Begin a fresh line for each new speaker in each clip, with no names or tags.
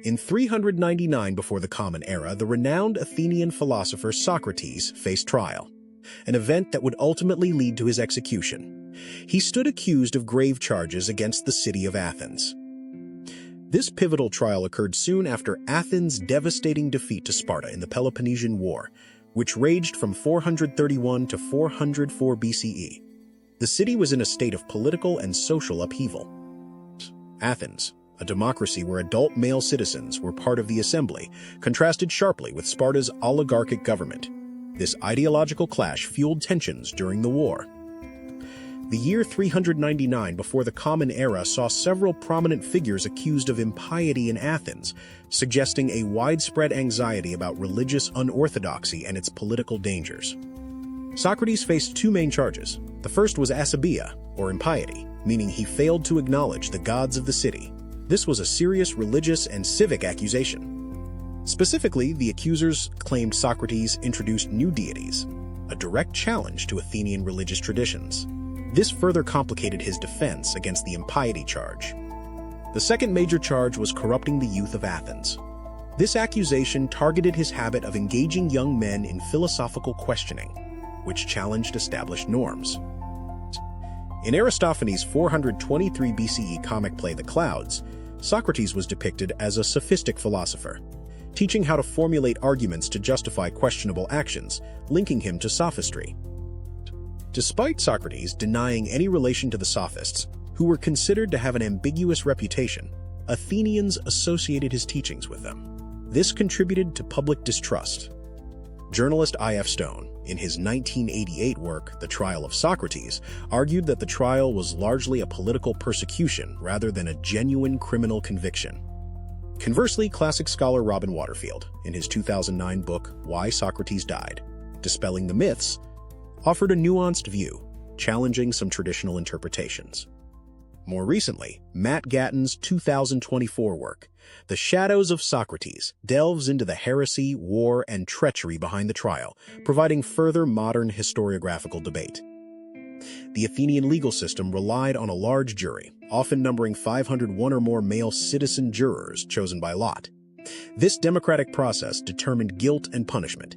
In 399 before the Common Era, the renowned Athenian philosopher Socrates faced trial, an event that would ultimately lead to his execution. He stood accused of grave charges against the city of Athens. This pivotal trial occurred soon after Athens' devastating defeat to Sparta in the Peloponnesian War, which raged from 431 to 404 BCE. The city was in a state of political and social upheaval. Athens, a democracy where adult male citizens were part of the assembly, contrasted sharply with Sparta's oligarchic government. This ideological clash fueled tensions during the war. The year 399 before the Common Era saw several prominent figures accused of impiety in Athens, suggesting a widespread anxiety about religious unorthodoxy and its political dangers. Socrates faced two main charges. The first was asabeia, or impiety, meaning he failed to acknowledge the gods of the city. This was a serious religious and civic accusation. Specifically, the accusers claimed Socrates introduced new deities, a direct challenge to Athenian religious traditions. This further complicated his defense against the impiety charge. The second major charge was corrupting the youth of Athens. This accusation targeted his habit of engaging young men in philosophical questioning, which challenged established norms. In Aristophanes' 423 BCE comic play The Clouds, Socrates was depicted as a sophistic philosopher, teaching how to formulate arguments to justify questionable actions, linking him to sophistry. Despite Socrates denying any relation to the sophists, who were considered to have an ambiguous reputation, Athenians associated his teachings with them. This contributed to public distrust. Journalist I.F. Stone, in his 1988 work, The Trial of Socrates, argued that the trial was largely a political persecution rather than a genuine criminal conviction. Conversely, classic scholar Robin Waterfield, in his 2009 book, Why Socrates Died, Dispelling the Myths, offered a nuanced view, challenging some traditional interpretations. More recently, Matt Gatton's 2024 work, The Shadows of Socrates, delves into the heresy, war, and treachery behind the trial, providing further modern historiographical debate. The Athenian legal system relied on a large jury, often numbering 501 or more male citizen jurors chosen by lot. This democratic process determined guilt and punishment.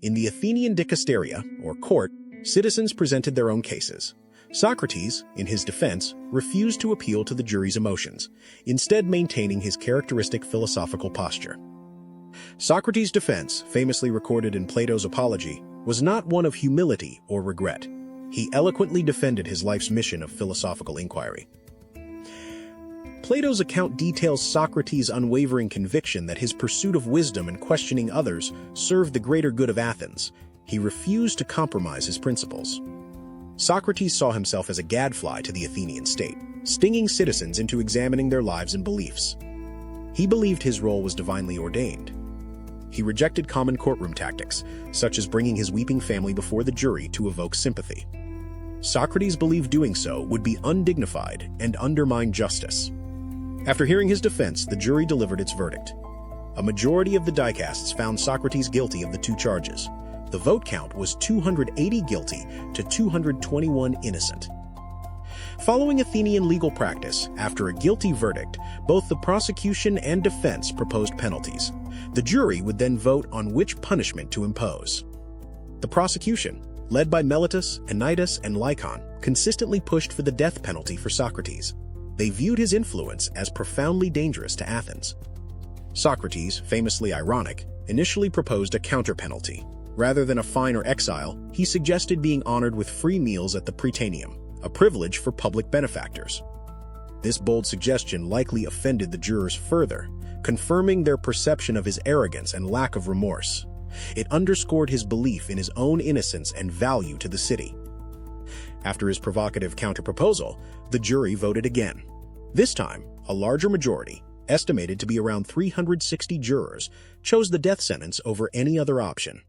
In the Athenian dicasteria, or court, citizens presented their own cases. Socrates, in his defense, refused to appeal to the jury's emotions, instead maintaining his characteristic philosophical posture. Socrates' defense, famously recorded in Plato's Apology, was not one of humility or regret. He eloquently defended his life's mission of philosophical inquiry. Plato's account details Socrates' unwavering conviction that his pursuit of wisdom and questioning others served the greater good of Athens. He refused to compromise his principles. Socrates saw himself as a gadfly to the Athenian state, stinging citizens into examining their lives and beliefs. He believed his role was divinely ordained. He rejected common courtroom tactics, such as bringing his weeping family before the jury to evoke sympathy. Socrates believed doing so would be undignified and undermine justice. After hearing his defense, the jury delivered its verdict. A majority of the dicasts found Socrates guilty of the two charges. The vote count was 280 guilty to 221 innocent. Following Athenian legal practice, after a guilty verdict, both the prosecution and defense proposed penalties. The jury would then vote on which punishment to impose. The prosecution, led by Meletus, Anytus, and Lycon, consistently pushed for the death penalty for Socrates. They viewed his influence as profoundly dangerous to Athens. Socrates, famously ironic, initially proposed a counter-penalty. Rather than a fine or exile, he suggested being honored with free meals at the Prytaneum, a privilege for public benefactors. This bold suggestion likely offended the jurors further, confirming their perception of his arrogance and lack of remorse. It underscored his belief in his own innocence and value to the city. After his provocative counter-proposal, the jury voted again. This time, a larger majority, estimated to be around 360 jurors, chose the death sentence over any other option.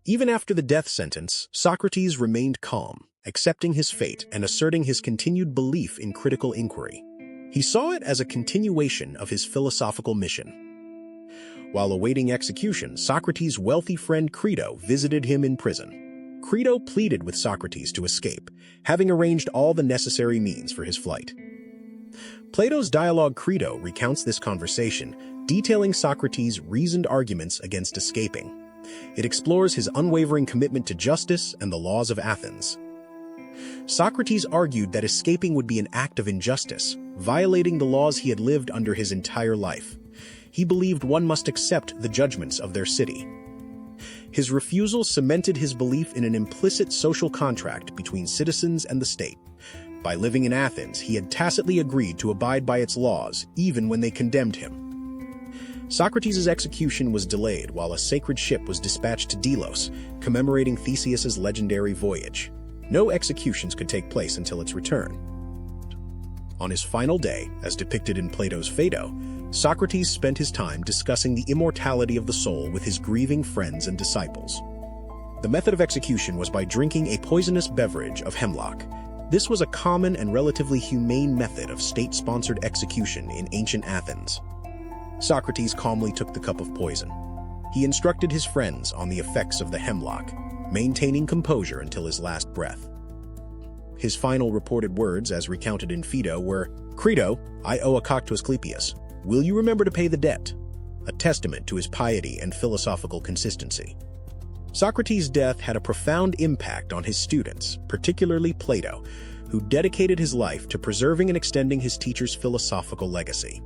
Even after the death sentence, Socrates remained calm, accepting his fate and asserting his continued belief in critical inquiry. He saw it as a continuation of his philosophical mission. While awaiting execution, Socrates' wealthy friend Crito visited him in prison. Crito pleaded with Socrates to escape, having arranged all the necessary means for his flight. Plato's dialogue Crito recounts this conversation, detailing Socrates' reasoned arguments against escaping. It explores his unwavering commitment to justice and the laws of Athens. Socrates argued that escaping would be an act of injustice, violating the laws he had lived under his entire life. He believed one must accept the judgments of their city. His refusal cemented his belief in an implicit social contract between citizens and the state. By living in Athens, he had tacitly agreed to abide by its laws, even when they condemned him. Socrates' execution was delayed while a sacred ship was dispatched to Delos, commemorating Theseus's legendary voyage. No executions could take place until its return. On his final day, as depicted in Plato's Phaedo, Socrates spent his time discussing the immortality of the soul with his grieving friends and disciples. The method of execution was by drinking a poisonous beverage of hemlock. This was a common and relatively humane method of state-sponsored execution in ancient Athens. Socrates calmly took the cup of poison. He instructed his friends on the effects of the hemlock, maintaining composure until his last breath. His final reported words, as recounted in Phaedo, were, "Crito, I owe a cock to Asclepius. Will you remember to pay the debt?" A testament to his piety and philosophical consistency. Socrates' death had a profound impact on his students, particularly Plato, who dedicated his life to preserving and extending his teacher's philosophical legacy.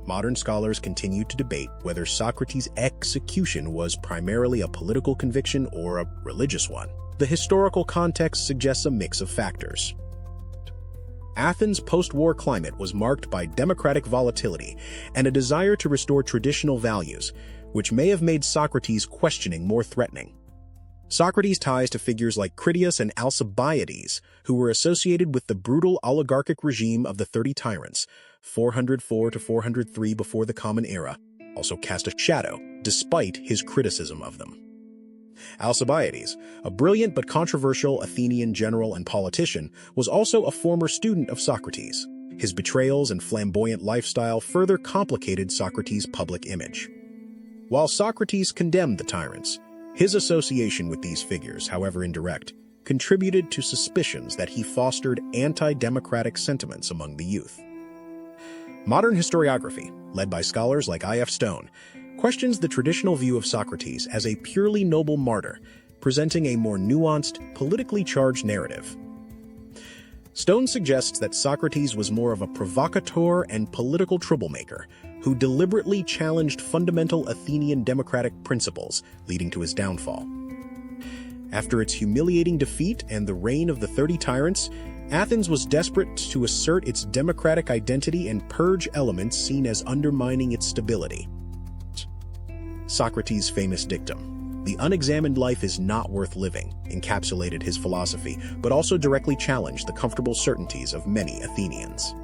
Modern scholars continue to debate whether Socrates' execution was primarily a political conviction or a religious one. The historical context suggests a mix of factors. Athens' post-war climate was marked by democratic volatility and a desire to restore traditional values, which may have made Socrates' questioning more threatening. Socrates' ties to figures like Critias and Alcibiades, who were associated with the brutal oligarchic regime of the 30 Tyrants, 404 to 403 before the Common Era, also cast a shadow, despite his criticism of them. Alcibiades, a brilliant but controversial Athenian general and politician, was also a former student of Socrates. His betrayals and flamboyant lifestyle further complicated Socrates' public image. While Socrates condemned the tyrants, his association with these figures, however indirect, contributed to suspicions that he fostered anti-democratic sentiments among the youth. Modern historiography, led by scholars like I.F. Stone, questions the traditional view of Socrates as a purely noble martyr, presenting a more nuanced, politically charged narrative. Stone suggests that Socrates was more of a provocateur and political troublemaker who deliberately challenged fundamental Athenian democratic principles, leading to his downfall. After its humiliating defeat and the reign of the 30 Tyrants, Athens was desperate to assert its democratic identity and purge elements seen as undermining its stability. Socrates' famous dictum, "The unexamined life is not worth living," encapsulated his philosophy, but also directly challenged the comfortable certainties of many Athenians.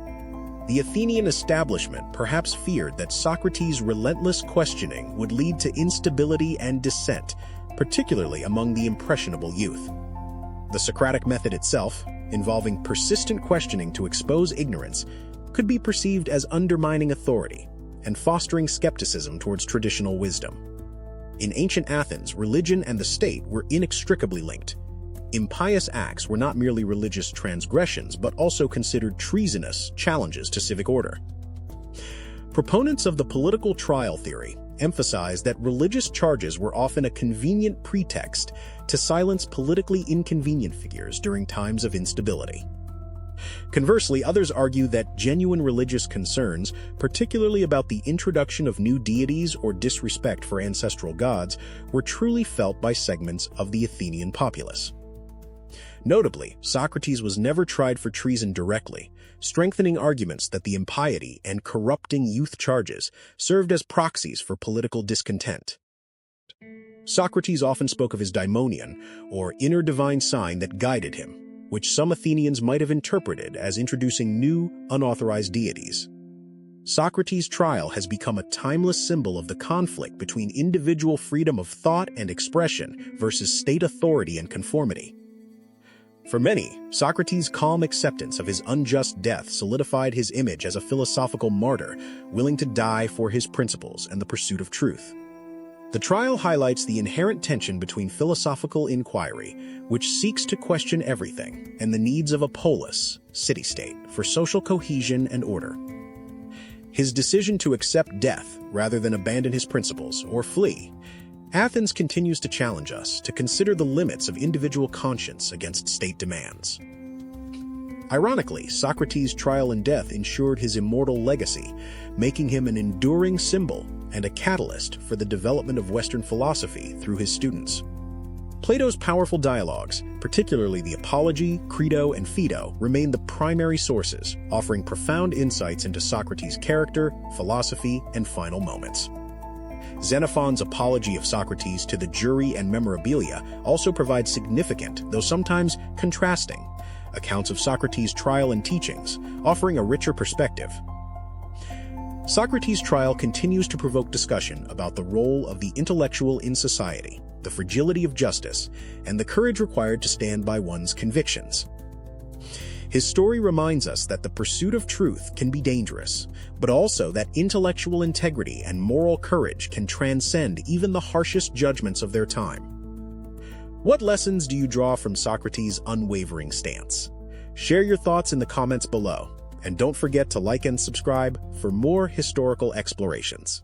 The Athenian establishment perhaps feared that Socrates' relentless questioning would lead to instability and dissent, particularly among the impressionable youth. The Socratic method itself, involving persistent questioning to expose ignorance, could be perceived as undermining authority and fostering skepticism towards traditional wisdom. In ancient Athens, religion and the state were inextricably linked. Impious acts were not merely religious transgressions, but also considered treasonous challenges to civic order. Proponents of the political trial theory emphasize that religious charges were often a convenient pretext to silence politically inconvenient figures during times of instability. Conversely, others argue that genuine religious concerns, particularly about the introduction of new deities or disrespect for ancestral gods, were truly felt by segments of the Athenian populace. Notably, Socrates was never tried for treason directly, strengthening arguments that the impiety and corrupting youth charges served as proxies for political discontent. Socrates often spoke of his daimonion, or inner divine sign that guided him, which some Athenians might have interpreted as introducing new, unauthorized deities. Socrates' trial has become a timeless symbol of the conflict between individual freedom of thought and expression versus state authority and conformity. For many, Socrates' calm acceptance of his unjust death solidified his image as a philosophical martyr, willing to die for his principles and the pursuit of truth. The trial highlights the inherent tension between philosophical inquiry, which seeks to question everything, and the needs of a polis, city-state, for social cohesion and order. His decision to accept death rather than abandon his principles or flee, Athens continues to challenge us to consider the limits of individual conscience against state demands. Ironically, Socrates' trial and death ensured his immortal legacy, making him an enduring symbol and a catalyst for the development of Western philosophy through his students. Plato's powerful dialogues, particularly the Apology, Credo, and Phaedo, remain the primary sources, offering profound insights into Socrates' character, philosophy, and final moments. Xenophon's Apology of Socrates to the Jury and Memorabilia also provides significant, though sometimes contrasting, accounts of Socrates' trial and teachings, offering a richer perspective. Socrates' trial continues to provoke discussion about the role of the intellectual in society, the fragility of justice, and the courage required to stand by one's convictions. His story reminds us that the pursuit of truth can be dangerous, but also that intellectual integrity and moral courage can transcend even the harshest judgments of their time. What lessons do you draw from Socrates' unwavering stance? Share your thoughts in the comments below, and don't forget to like and subscribe for more historical explorations.